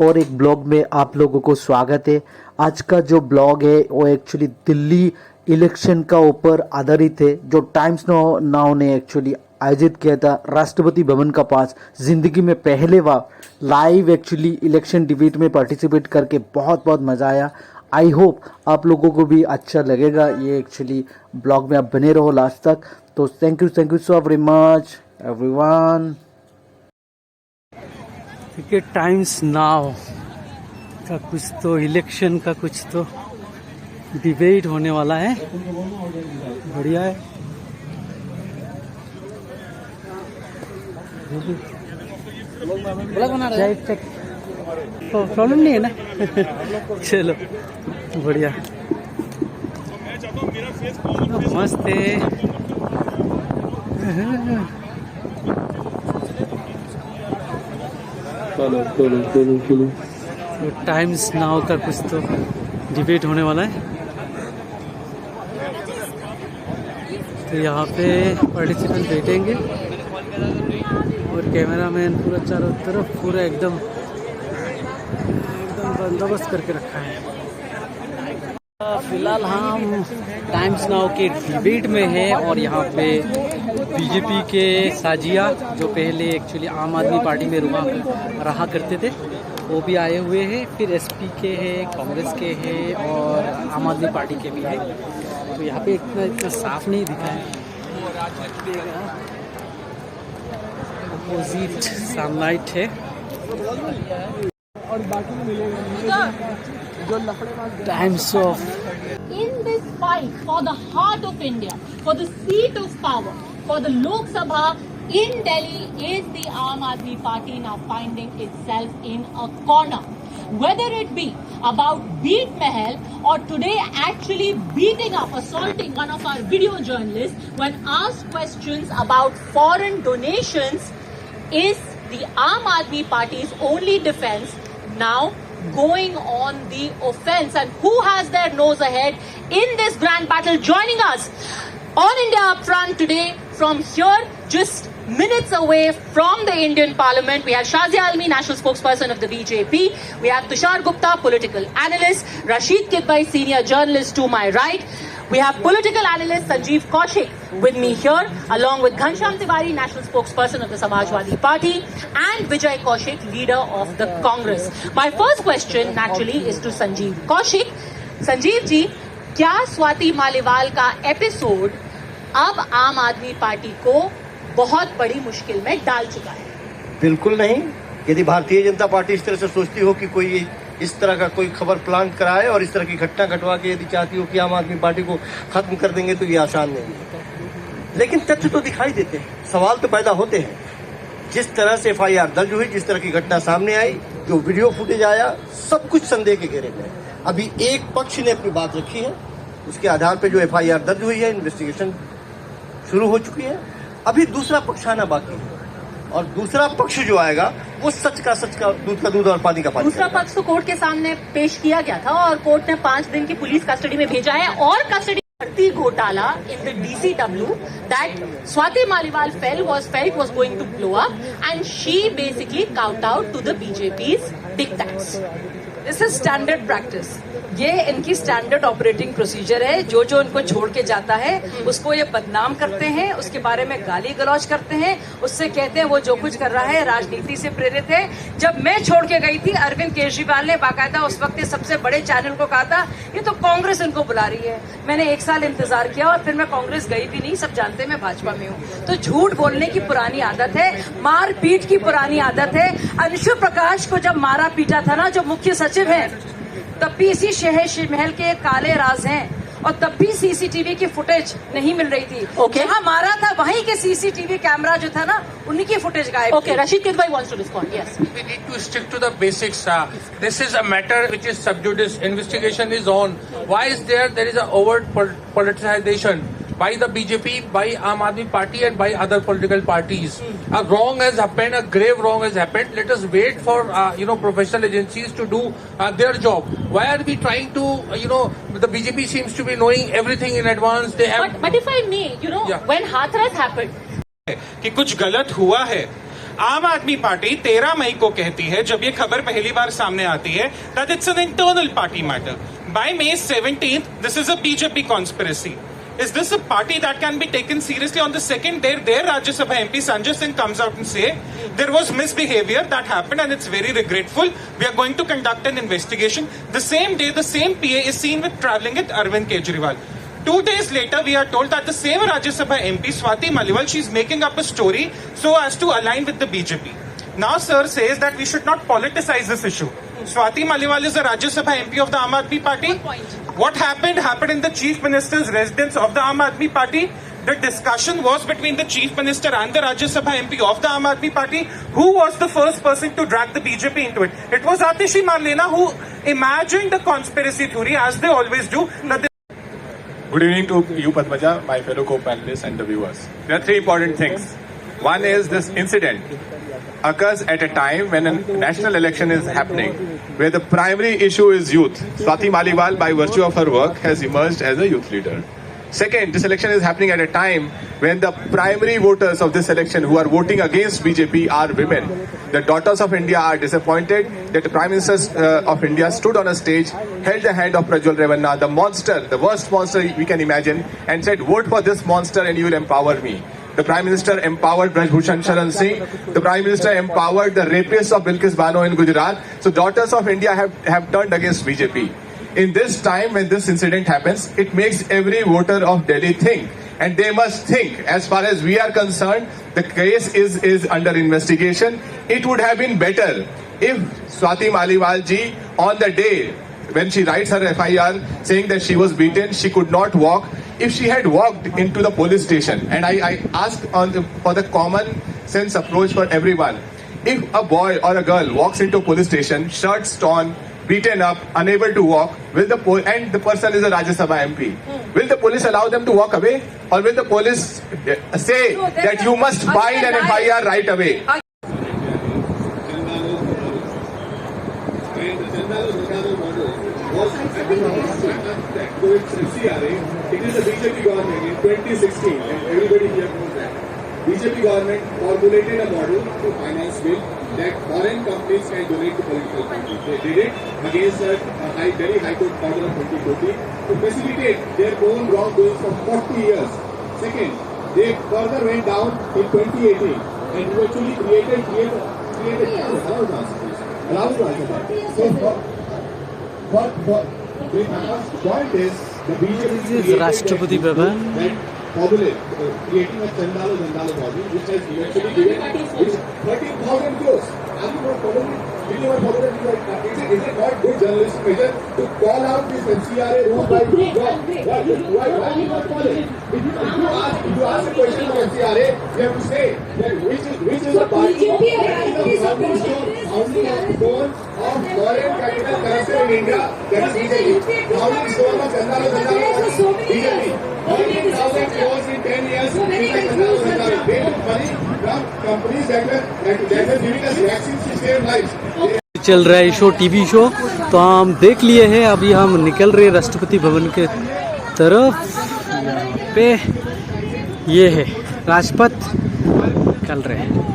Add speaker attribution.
Speaker 1: और एक ब्लॉग में आप लोगों को स्वागत है। आज का जो ब्लॉग है वो एक्चुअली दिल्ली इलेक्शन का ऊपर आधारित है, जो टाइम्स नाउ ने एक्चुअली आयोजित किया था राष्ट्रपति भवन का पास। ज़िंदगी में पहले बार लाइव एक्चुअली इलेक्शन डिबेट में पार्टिसिपेट करके बहुत मज़ा आया। आई होप आप लोगों को भी अच्छा लगेगा ये एक्चुअली ब्लॉग में। आप बने रहो लास्ट तक। तो thank you so very much everyone. क्योंकि टाइम्स नाउ का कुछ तो इलेक्शन का कुछ तो डिबेट होने वाला है। बढ़िया है। प्रॉब्लम नहीं है ना। चलो बढ़िया, मस्त है। तो टाइम्स नाउ का कुछ तो डिबेट होने वाला है। तो यहाँ पे पार्टिसिपेंट बैठेंगे और कैमरामैन पूरा चारों तरफ पूरा एकदम बंदोबस्त करके रखा है। फिलहाल हम टाइम्स नाउ के डिबेट में हैं और यहाँ पे बीजेपी के साजिया, जो पहले एक्चुअली आम आदमी पार्टी में रहा करते थे, वो भी आए हुए हैं। फिर एसपी के हैं, कांग्रेस के हैं और आम आदमी पार्टी के भी हैं। तो यहाँ पे इतना साफ नहीं दिखा है। अपोजिट सनलाइट है। Times of
Speaker 2: in this fight for the heart of India, for the seat of power, for the Lok Sabha in Delhi, is the Aam Aadmi Party now finding itself in a corner? Whether it be about Beat Mahal or today actually beating up, assaulting one of our video journalists when asked questions about foreign donations, is the Aam Aadmi Party's only defense now going on the offense? And who has their nose ahead in this grand battle? Joining us on India Upfront today from here, just minutes away from the Indian Parliament, we have Shazia Almi, national spokesperson of the BJP. We have Tushar Gupta, political analyst. Rashid Kidwai, senior journalist to my right. We have political analyst Sanjeev Kaushik with me here, along with Ghanshyam Tiwari, national spokesperson of the Samajwadi Party, and Vijay Kaushik, leader of the Congress. My first question naturally is to Sanjeev Kaushik. Sanjeev ji, क्या स्वाति मालीवाल का episode अब आम आदमी party को बहुत बड़ी मुश्किल में डाल चुका है?
Speaker 3: बिल्कुल नहीं। यदि भारतीय जनता पार्टी इस तरह से सोचती हो कि कोई इस तरह का कोई खबर प्लांट कराए और इस तरह की घटना घटवा के यदि चाहती हो कि आम आदमी पार्टी को खत्म कर देंगे, तो ये आसान नहीं है। लेकिन तथ्य तो दिखाई देते हैं, सवाल तो पैदा होते हैं। जिस तरह से FIR दर्ज हुई, जिस तरह की घटना सामने आई, जो वीडियो फुटेज आया, सब कुछ संदेह के घेरे में। अभी एक पक्ष ने अपनी बात रखी है, उसके आधार पर जो FIR दर्ज हुई है, इन्वेस्टिगेशन शुरू हो चुकी है। अभी दूसरा पक्ष आना बाकी है और दूसरा पक्ष जो आएगा वो सच का दूध और पानी का पानी।
Speaker 2: दूसरा पक्ष तो कोर्ट के सामने पेश किया गया था और कोर्ट ने 5 दिन की पुलिस कस्टडी में भेजा है। और कस्टडी भर्ती घोटाला in the DCW that Swati Maliwal felt was going to blow up, and she basically kowtowed to the BJP's diktats.
Speaker 4: This is standard practice. ये इनकी स्टैंडर्ड ऑपरेटिंग प्रोसीजर है। जो इनको छोड़ के जाता है उसको ये बदनाम करते हैं, उसके बारे में गाली गलौज करते हैं, उससे कहते हैं वो जो कुछ कर रहा है राजनीति से प्रेरित है। जब मैं छोड़ के गई थी, अरविंद केजरीवाल ने बाकायदा उस वक्त सबसे बड़े चैनल को कहा था ये तो कांग्रेस इनको बुला रही है। मैंने 1 साल इंतजार किया और फिर मैं कांग्रेस गई भी नहीं। सब जानते हैं मैं भाजपा में हूँ। तो झूठ बोलने की पुरानी आदत है, मार पीट की पुरानी आदत है। अंशु प्रकाश को जब मारा पीटा था ना, जो मुख्य सचिव है, तब भी इसी शहर महल के काले राज हैं और तब भी सीसीटीवी की फुटेज नहीं मिल रही थी। जहां मारा था वहीं के सीसीटीवी कैमरा जो था ना, उन्हीं की फुटेज गायब।
Speaker 2: Okay, Rashid Kidwai wants to respond. Yes.
Speaker 5: We need to stick to the basics. This is a matter which is sub judice. Investigation is on. Why is there is a overt politicization by the BJP, by Aam Aadmi Party and by other political parties. A wrong has happened, a grave wrong has happened. Let us wait for professional agencies to do their job. Why are we trying to the BJP seems to be knowing everything in advance. They have
Speaker 2: But if I may, when Hathras happened,
Speaker 6: कि कुछ गलत हुआ है आम आदमी party 13 मई को कहती है, जब ये खबर पहली बार सामने आती है, that it's an internal party matter. By May 17th, this is a BJP conspiracy. Is this a party that can be taken seriously? On the second day, their Rajya Sabha MP Sanjay Singh comes out and say there was misbehavior that happened and it's very regretful. We are going to conduct an investigation. The same day, the same PA is seen with traveling with Arvind Kejriwal. 2 days later, we are told that the same Rajya Sabha MP Swati Maliwal, she's making up a story so as to align with the BJP. Now, sir says that we should not politicize this issue. Swati Maliwal is a Rajya Sabha MP of the Aam Aadmi Party.
Speaker 4: Good point.
Speaker 6: What happened in the Chief Minister's residence of the Aam Aadmi Party. The discussion was between the Chief Minister and the Rajya Sabha MP of the Aam Aadmi Party. Who was the first person to drag the BJP into it? It was Atishi Marlena who imagined the conspiracy theory, as they always do. That
Speaker 7: Good evening to you, Padmaja, my fellow co-panelists and the viewers. There are 3 important things. One is this incident occurs at a time when a national election is happening, where the primary issue is youth. Swati Maliwal, by virtue of her work, has emerged as a youth leader. Second, this election is happening at a time when the primary voters of this election who are voting against BJP are women. The daughters of India are disappointed that the Prime Minister of India stood on a stage, held the hand of Prajwal Revanna, the monster, the worst monster we can imagine, and said, vote for this monster and you will empower me. The Prime Minister empowered Braj Bhushan Sharan Singh. The Prime Minister empowered the rapists of Bilkis Bano in Gujarat. So daughters of India have turned against BJP. In this time when this incident happens, it makes every voter of Delhi think. And they must think, as far as we are concerned, the case is under investigation. It would have been better if Swati Maliwal ji, on the day when she writes her FIR saying that she was beaten, she could not walk. If she had walked into the police station, and I ask for the common sense approach for everyone, if a boy or a girl walks into a police station, shirts torn, beaten up, unable to walk, and the person is a Rajya Sabha MP, will the police allow them to walk away? Or will the police say that you must file an FIR right away?
Speaker 8: It is the BJP government in 2016, and everybody here knows that. BJP government formulated a model to finance bill that foreign companies can donate to political parties. They did it against a very high court order of 2014 to facilitate their own wrongdoings for 40 years. Second, they further went down in 2018 and eventually created allow me to answer that. So, the point is, the BJP
Speaker 1: This is Rashtrapati Bhavan.
Speaker 8: formulate, creating a Chandala model, which has eventually given 13,000 crores. Are you not following? Will you not follow that? Is it not good journalistic measure to call out this NCRA rule by doing wrong? Why do you not follow it? If you ask a question of NCRA, you have to say that which is the party of founding stone of foreign capital currency in India, that is BJP. Founding stone of Chandala BJP. 14,000 crores in 10 years. They took money from companies that were giving us vaccines to save lives.
Speaker 1: चल रहा है show, TV show, तो हम देख लिए हैं। अभी हम निकल रहे हैं राष्ट्रपति भवन के तरफ। यहाँ पे ये है राजपथ, निकल रहे हैं।